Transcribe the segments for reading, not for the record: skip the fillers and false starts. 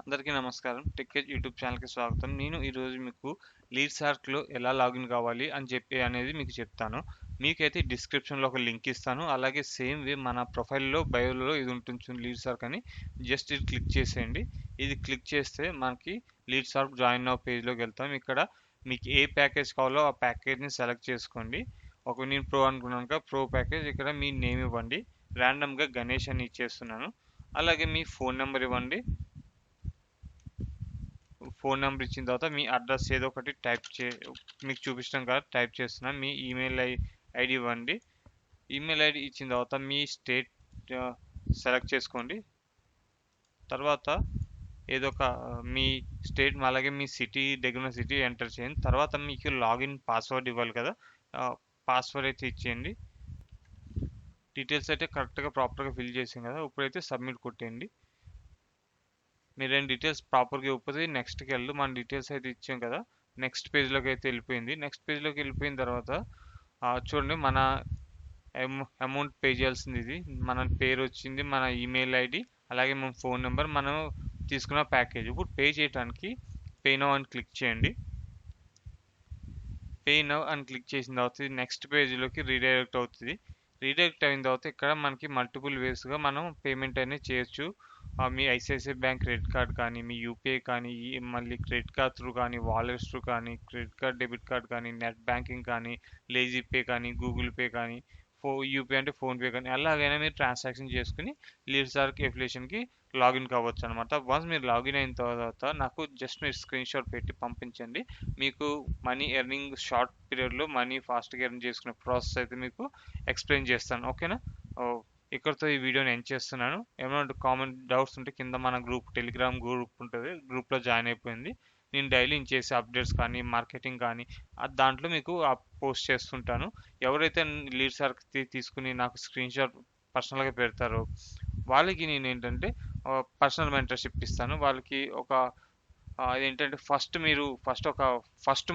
అందరికీ నమస్కారం. టెక్కేజ్ యూట్యూబ్ ఛానల్‌కి స్వాగతం. నేను ఈరోజు మీకు లీడ్స్‌ఆర్క్‌లో ఎలా లాగిన్ కావాలి అని చెప్పి అనేది మీకు చెప్తాను. మీకైతే డిస్క్రిప్షన్‌లో ఒక లింక్ ఇస్తాను. అలాగే సేమ్ వే మన ప్రొఫైల్‌లో బయోలో ఇది ఉంటుంది చూడండి లీడ్స్‌ఆర్క్ అని. జస్ట్ ఇది క్లిక్ చేసేయండి. ఇది క్లిక్ చేస్తే మనకి లీడ్స్‌ఆర్క్ జాయిన్ నౌ పేజ్‌లోకి వెళ్తాం. ఇక్కడ మీకు ఏ ప్యాకేజ్ కావాలో ఆ ప్యాకేజ్‌ని సెలెక్ట్ చేసుకోండి. నేను ప్రో అనుకున్నాను కనుక ప్రో ప్యాకేజ్. ఇక్కడ మీ నేమ్ ఇవ్వండి. ర్యాండమ్‌గా గణేష్ అని ఇచ్చేస్తున్నాను. అలాగే మీ ఫోన్ నెంబర్ ఇవ్వండి. ఫోన్ నెంబర్ ఇచ్చిన తర్వాత మీ అడ్రస్ ఏదో ఒకటి మీకు చూపించడం కదా టైప్ చేస్తున్నాను. మీ ఈమెయిల్ ఐడి ఇవ్వండి. ఈమెయిల్ ఐడి ఇచ్చిన తర్వాత మీ స్టేట్ సెలెక్ట్ చేసుకోండి. తర్వాత ఏదో ఒక మీ స్టేట్ అలాగే మీ సిటీ దగ్గర సిటీ ఎంటర్ చేయండి. తర్వాత మీకు లాగిన్ పాస్వర్డ్ ఇవ్వాలి కదా, పాస్వర్డ్ అయితే ఇచ్చేయండి. డీటెయిల్స్ అయితే కరెక్ట్గా ప్రాపర్గా ఫిల్ చేసాం కదా. ఇప్పుడైతే సబ్మిట్ కొట్టేయండి. మీరేం డీటెయిల్స్ ప్రాపర్గా ఇవ్వకపోతే నెక్స్ట్కి వెళ్ళు. మన డీటెయిల్స్ అయితే ఇచ్చాం కదా, నెక్స్ట్ పేజ్లోకి అయితే వెళ్ళిపోయింది. నెక్స్ట్ పేజ్లోకి వెళ్ళిపోయిన తర్వాత చూడండి మన అమౌంట్ పే చేయాల్సింది ఇది. మన పేరు వచ్చింది, మన ఈమెయిల్ ఐడి, అలాగే మన ఫోన్ నెంబర్, మనం తీసుకున్న ప్యాకేజ్. ఇప్పుడు పే చేయడానికి పే నౌ అని క్లిక్ చేయండి. పే నౌ అని క్లిక్ చేసిన తర్వాత నెక్స్ట్ పేజ్లోకి రీడైరెక్ట్ అవుతుంది. రీడైరెక్ట్ అయిన తర్వాత ఇక్కడ మనకి మల్టిపుల్ వేస్గా మనం పేమెంట్ అనేది చేయొచ్చు. మీ ఐసిఐసిఐ బ్యాంక్ క్రెడిట్ కార్డ్ కానీ, మీ యూపీఐ కానీ, మళ్ళీ క్రెడిట్ కార్డ్ త్రూ కానీ, వాలెట్స్ త్రూ కానీ, క్రెడిట్ కార్డ్ డెబిట్ కార్డ్ కానీ, నెట్ బ్యాంకింగ్ కానీ, లేజీ పే కానీ, గూగుల్ పే కానీ, యూపీఐ అంటే ఫోన్పే కానీ, ఎలాగైనా మీరు ట్రాన్సాక్షన్ చేసుకుని లీడ్స్ఆర్క్ ఎఫిలియేషన్కి లాగిన్ కావచ్చు అనమాట. వన్స్ మీరు లాగిన్ అయిన తర్వాత నాకు జస్ట్ మీరు స్క్రీన్ షాట్ పెట్టి పంపించండి. మీకు మనీ ఎర్నింగ్ షార్ట్ పీరియడ్లో మనీ ఫాస్ట్గా ఎర్న్ చేసుకునే ప్రాసెస్ అయితే మీకు ఎక్స్ప్లెయిన్ చేస్తాను. ఓకేనా? ఇక్కడితో ఈ వీడియోని ఎండ్ చేస్తున్నాను. ఏమైనా కామెంట్ డౌట్స్ ఉంటే కింద మన టెలిగ్రామ్ గ్రూప్ ఉంటుంది, గ్రూప్లో జాయిన్ అయిపోయింది. నేను డైలీ చేసే అప్డేట్స్ కానీ, మార్కెటింగ్ కానీ దాంట్లో మీకు పోస్ట్ చేస్తుంటాను. ఎవరైతే లీడ్స్ఆర్క్ తీసుకుని నాకు స్క్రీన్ షాట్ పర్సనల్గా పెడతారో వాళ్ళకి నేను ఏంటంటే పర్సనల్ మెంటర్షిప్ ఇస్తాను. వాళ్ళకి ఒక అదేంటంటే ఫస్ట్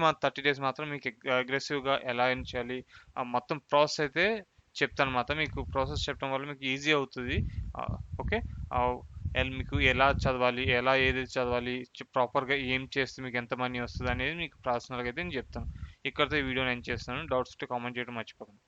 మంత్ 30 days మాత్రం మీకు అగ్రెసివ్గా ఎలా ఎర్న్ చేయాలి మొత్తం ప్రాసెస్ అయితే చెప్తాను అన్నమాట. మీకు ప్రాసెస్ చెప్పడం వల్ల మీకు ఈజీ అవుతుంది. ఓకే, మీకు ఎలా చదవాలి, ఏది చదవాలి, ప్రాపర్గా ఏం చేస్తే మీకు ఎంత మనీ వస్తుంది అనేది మీకు పర్సనల్గా అయితే నేను చెప్తాను. ఇక్కడితో ఈ వీడియోని ఎండ్ చేస్తాను. డౌట్స్ ఉంటే కామెంట్ చేయడం మర్చిపోకండి.